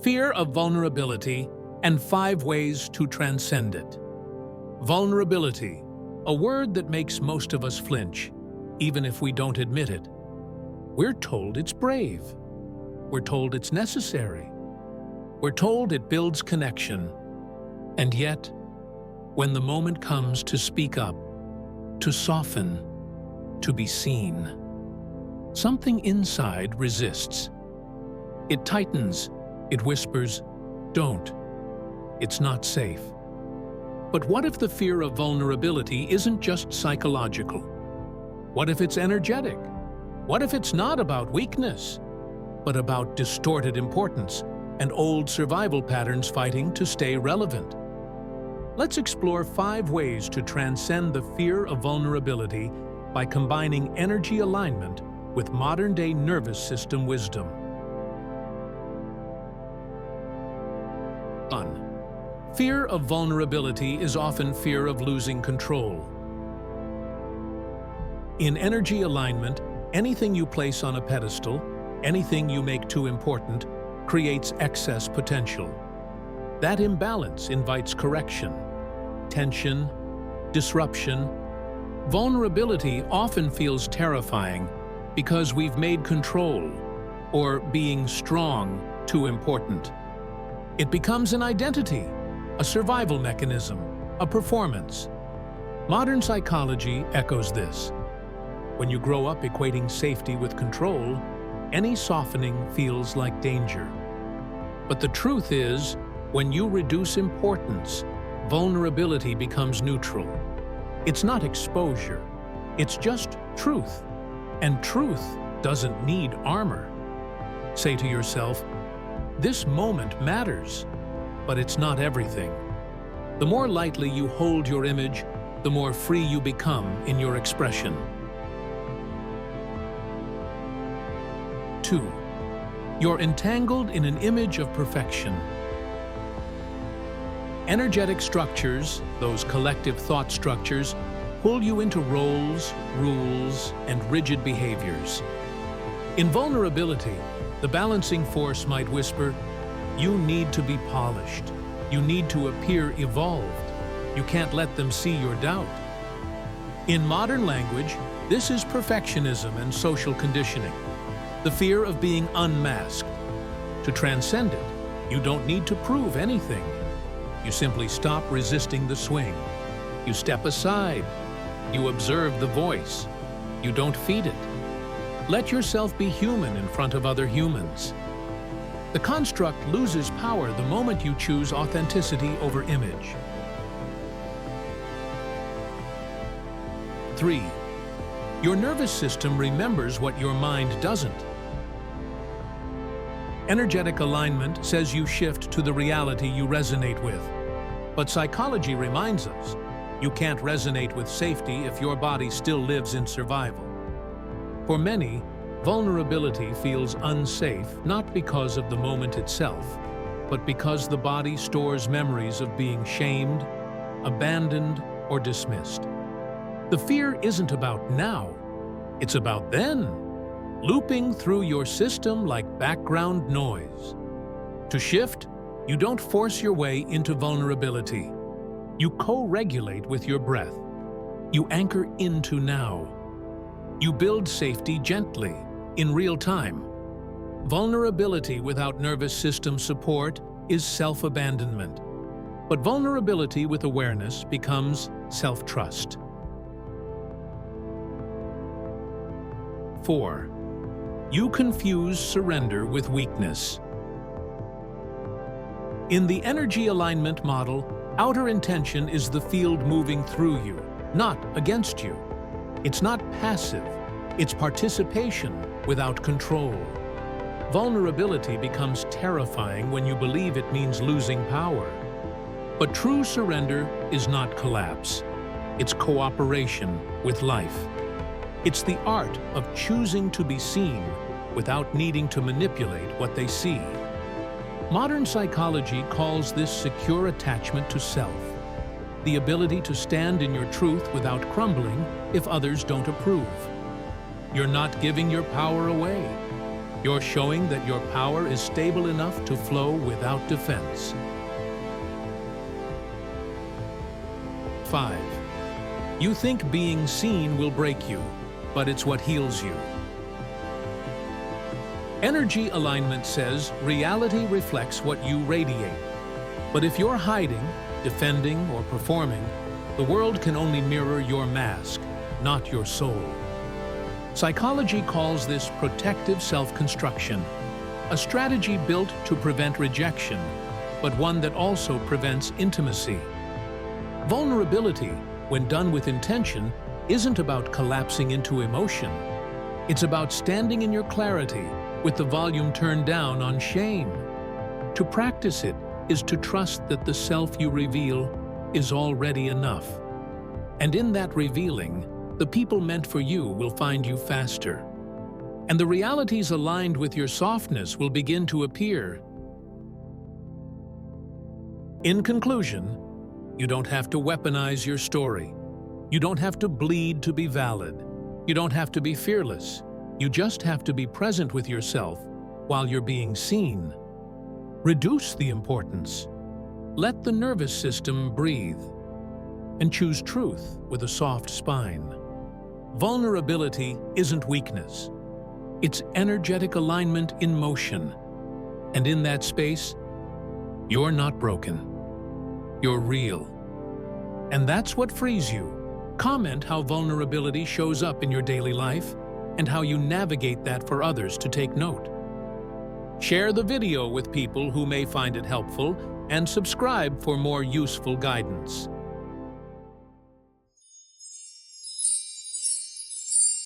Fear of vulnerability and 5 ways to transcend it. Vulnerability, a word that makes most of us flinch, even if we don't admit it. We're told it's brave. We're told it's necessary. We're told it builds connection. And yet, when the moment comes to speak up, to soften, to be seen, something inside resists. It tightens, it whispers, "Don't. It's not safe." But what if the fear of vulnerability isn't just psychological? What if it's energetic? What if it's not about weakness, but about distorted importance and old survival patterns fighting to stay relevant? Let's explore 5 ways to transcend the fear of vulnerability by combining energy alignment with modern-day nervous system wisdom. 1. Fear of vulnerability is often fear of losing control. In energy alignment, anything you place on a pedestal, anything you make too important, creates excess potential. That imbalance invites correction, tension, disruption. Vulnerability often feels terrifying because we've made control or being strong too important. It becomes an identity, a survival mechanism, a performance. Modern psychology echoes this. When you grow up equating safety with control, any softening feels like danger. But the truth is, when you reduce importance, vulnerability becomes neutral. It's not exposure, it's just truth. And truth doesn't need armor. Say to yourself, "This moment matters, but it's not everything." The more lightly you hold your image, the more free you become in your expression. 2. You're entangled in an image of perfection. Energetic structures, those collective thought structures, pull you into roles, rules, and rigid behaviors. In vulnerability, the balancing force might whisper, "You need to be polished. You need to appear evolved. You can't let them see your doubt." In modern language, this is perfectionism and social conditioning, the fear of being unmasked. To transcend it, you don't need to prove anything. You simply stop resisting the swing. You step aside. You observe the voice. You don't feed it. Let yourself be human in front of other humans. The construct loses power the moment you choose authenticity over image. 3. Your nervous system remembers what your mind doesn't. Energetic alignment says you shift to the reality you resonate with. But psychology reminds us, you can't resonate with safety if your body still lives in survival. For many, vulnerability feels unsafe not because of the moment itself, but because the body stores memories of being shamed, abandoned, or dismissed. The fear isn't about now, it's about then, looping through your system like background noise. To shift, you don't force your way into vulnerability. You co-regulate with your breath. You anchor into now. You build safety gently, in real time. Vulnerability without nervous system support is self-abandonment. But vulnerability with awareness becomes self-trust. 4. You confuse surrender with weakness. In the energy alignment model, outer intention is the field moving through you, not against you. It's not passive, it's participation without control. Vulnerability becomes terrifying when you believe it means losing power. But true surrender is not collapse. It's cooperation with life. It's the art of choosing to be seen without needing to manipulate what they see. Modern psychology calls this secure attachment to self, the ability to stand in your truth without crumbling if others don't approve. You're not giving your power away. You're showing that your power is stable enough to flow without defense. 5. You think being seen will break you, but it's what heals you. Energy alignment says reality reflects what you radiate. But if you're hiding, defending, or performing, the world can only mirror your mask, not your soul. Psychology calls this protective self-construction, a strategy built to prevent rejection, but one that also prevents intimacy. Vulnerability, when done with intention, isn't about collapsing into emotion. It's about standing in your clarity, with the volume turned down on shame. To practice it is to trust that the self you reveal is already enough. And in that revealing, the people meant for you will find you faster. And the realities aligned with your softness will begin to appear. In conclusion, you don't have to weaponize your story. You don't have to bleed to be valid. You don't have to be fearless. You just have to be present with yourself while you're being seen. Reduce the importance. Let the nervous system breathe. And choose truth with a soft spine. Vulnerability isn't weakness. It's energetic alignment in motion. And in that space, you're not broken. You're real. And that's what frees you. Comment how vulnerability shows up in your daily life and how you navigate that for others to take note. Share the video with people who may find it helpful and subscribe for more useful guidance.